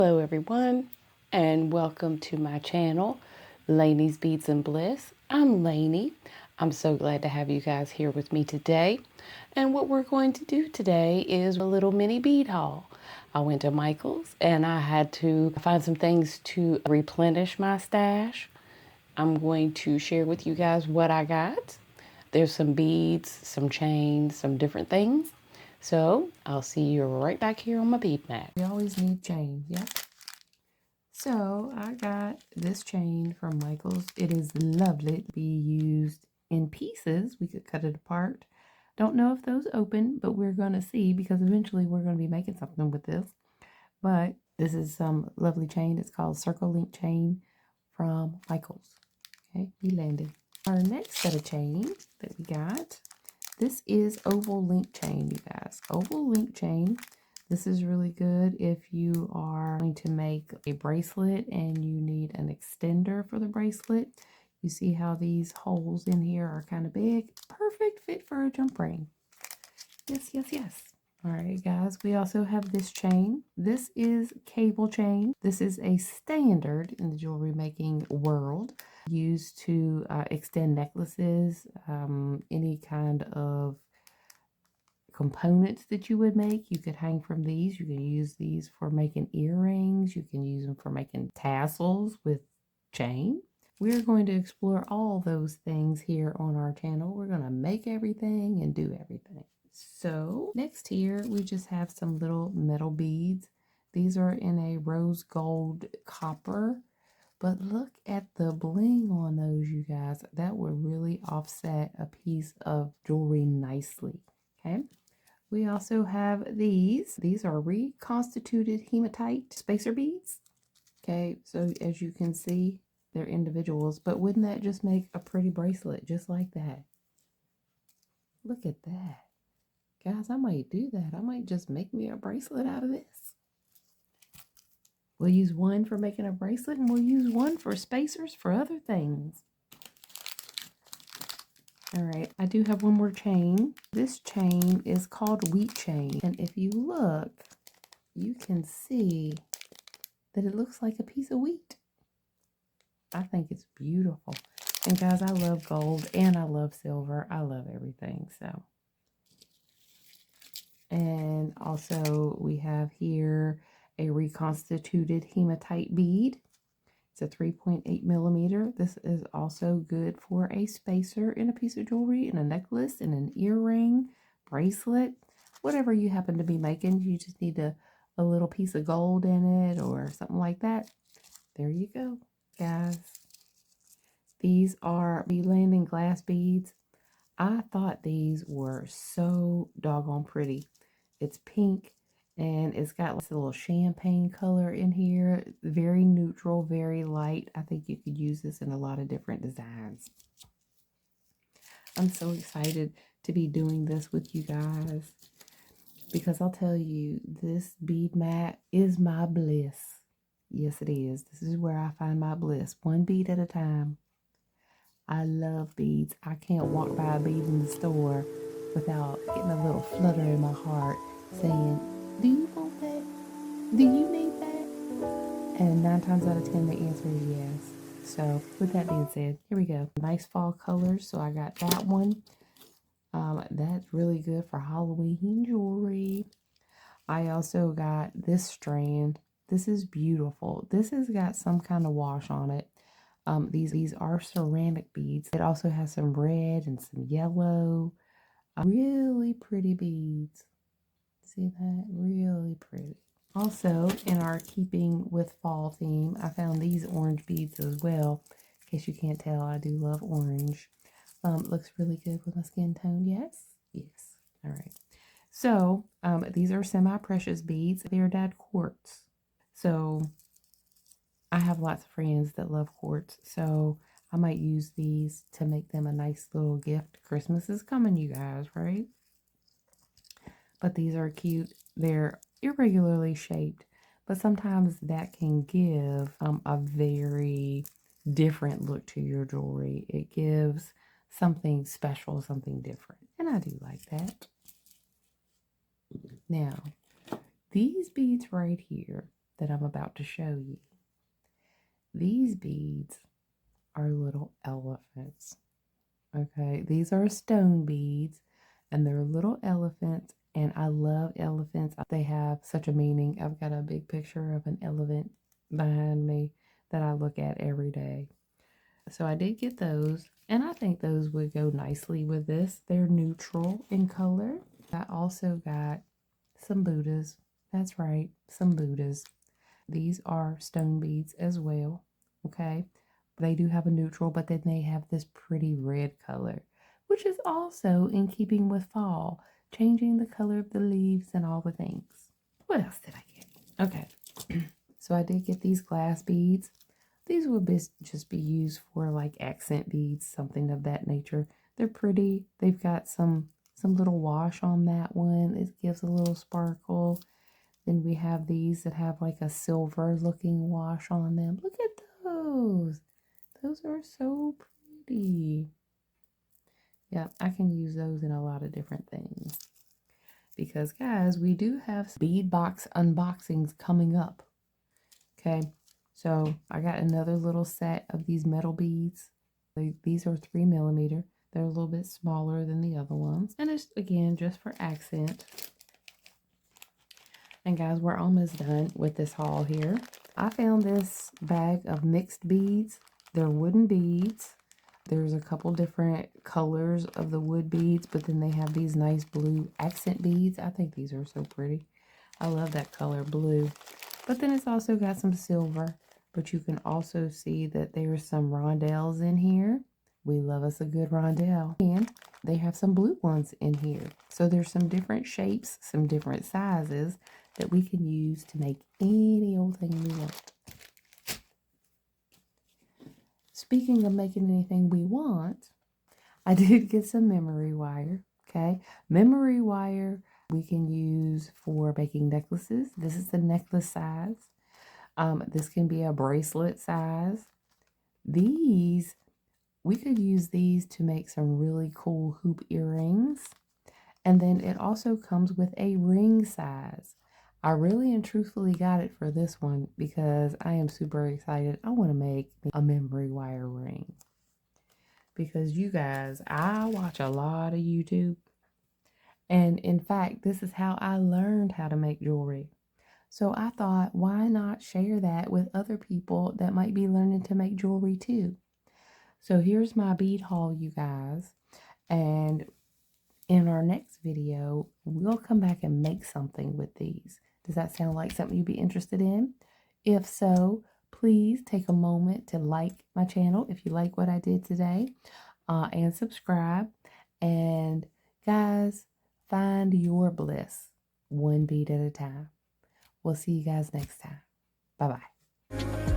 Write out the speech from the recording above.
Hello everyone and welcome to my channel, Laney's Beads and Bliss. I'm Laney. I'm so glad to have you guys here with me today. And what we're going to do today is a little mini bead haul. I went to Michael's and I had to find some things to replenish my stash. I'm going to share with you guys what I got. There's some beads, some chains, some different things. So I'll see you right back here on my bead mat. We always need chains, yeah? So I got this chain from Michael's. It is lovely to be used in pieces. We could cut it apart. Don't know if those open, but we're going to see because eventually we're going to be making something with this. But this is some lovely chain. It's called Circle Link Chain from Michael's. Okay, we landed. Our next set of chain that we got, this is Oval Link Chain, you guys. Oval Link Chain. This is really good if you are going to make a bracelet and you need an extender for the bracelet. You see how these holes in here are kind of big. Perfect fit for a jump ring. Yes, yes, yes. All right, guys, we also have this chain. This is cable chain. This is a standard in the jewelry making world, used to extend necklaces, any kind of components that you would make. You could hang from these. You can use these for making earrings. You can use them for making tassels with chain. We're going to explore all those things here on our channel. We're going to make everything and do everything. So next here, we just have some little metal beads. These are in a rose gold copper. But look at the bling on those, you guys. That would really offset a piece of jewelry nicely. Okay. We also have these. These are reconstituted hematite spacer beads. Okay, so as you can see, they're individuals, but wouldn't that just make a pretty bracelet just like that? Look at that. Guys, I might do that. I might just make me a bracelet out of this. We'll use one for making a bracelet, and we'll use one for spacers for other things. All right, I do have one more chain. This chain is called wheat chain. And if you look, you can see that it looks like a piece of wheat. I think it's beautiful. And guys, I love gold and I love silver. I love everything, so. And also we have here a reconstituted hematite bead. It's a 3.8 millimeter. This is also good for a spacer in a piece of jewelry, in a necklace, in an earring, bracelet, whatever you happen to be making. You just need a little piece of gold in it or something like that. There you go, guys. These are the landing glass beads. I thought these were so doggone pretty. It's pink. And it's got this little champagne color in here. Very neutral, very light. I think you could use this in a lot of different designs. I'm so excited to be doing this with you guys. Because I'll tell you, this bead mat is my bliss. Yes, it is. This is where I find my bliss. One bead at a time. I love beads. I can't walk by a bead in the store without getting a little flutter in my heart saying, do you want that? Do you need that? And 9 times out of 10, the answer is yes. So with that being said, here we go. Nice fall colors. So I got that one. That's really good for Halloween jewelry. I also got this strand. This is beautiful. This has got some kind of wash on it. These are ceramic beads. It also has some red and some yellow. Really pretty beads. See that? Really pretty. Also, in our keeping with fall theme, I found these orange beads as well. In case you can't tell, I do love orange. Looks really good with my skin tone. Yes? Yes. All right. So, these are semi-precious beads. They are dyed quartz. So, I have lots of friends that love quartz. So, I might use these to make them a nice little gift. Christmas is coming, you guys, right? But these are cute. They're irregularly shaped, but sometimes that can give a very different look to your jewelry. It gives something special, something different, and I do like that. Now, these beads right here, that I'm about to show you. These beads are little elephants. Okay, these are stone beads and they're little elephants, and I love elephants. They have such a meaning. I've got a big picture of an elephant behind me that I look at every day. So I did get those, and I think those would go nicely with this. They're neutral in color. I also got some Buddhas. That's right, some Buddhas. These are stone beads as well, okay? They do have a neutral, but then they have this pretty red color, which is also in keeping with fall, changing the color of the leaves and all the things. What else did I get? Okay, so I did get these glass beads. These will just be used for like accent beads, something of that nature. They're pretty. They've got some little wash on that one. It gives a little sparkle. Then we have these that have like a silver looking wash on them. Look at those. Those are so pretty. Yeah, I can use those in a lot of different things. Because guys, we do have bead box unboxings coming up. Okay, so I got another little set of these metal beads. These are 3mm. They're a little bit smaller than the other ones. And it's, again, just for accent. And guys, we're almost done with this haul here. I found this bag of mixed beads. They're wooden beads. There's a couple different colors of the wood beads, but then they have these nice blue accent beads. I think these are so pretty. I love that color, blue. But then it's also got some silver. But you can also see that there's some rondelles in here. We love us a good rondelle. And they have some blue ones in here. So there's some different shapes, some different sizes that we can use to make any old thing we want. Speaking of making anything we want, I did get some memory wire, okay? Memory wire we can use for making necklaces. This is the necklace size. This can be a bracelet size. These, we could use these to make some really cool hoop earrings. And then it also comes with a ring size. I really and truthfully got it for this one because I am super excited. I want to make a memory wire ring. Because you guys, I watch a lot of YouTube. And in fact, this is how I learned how to make jewelry. So I thought, why not share that with other people that might be learning to make jewelry too? So here's my bead haul, you guys. And in our next video, we'll come back and make something with these. Does that sound like something you'd be interested in? If so, please take a moment to like my channel if you like what I did today, and subscribe. And guys, find your bliss one bead at a time. We'll see you guys next time. Bye-bye.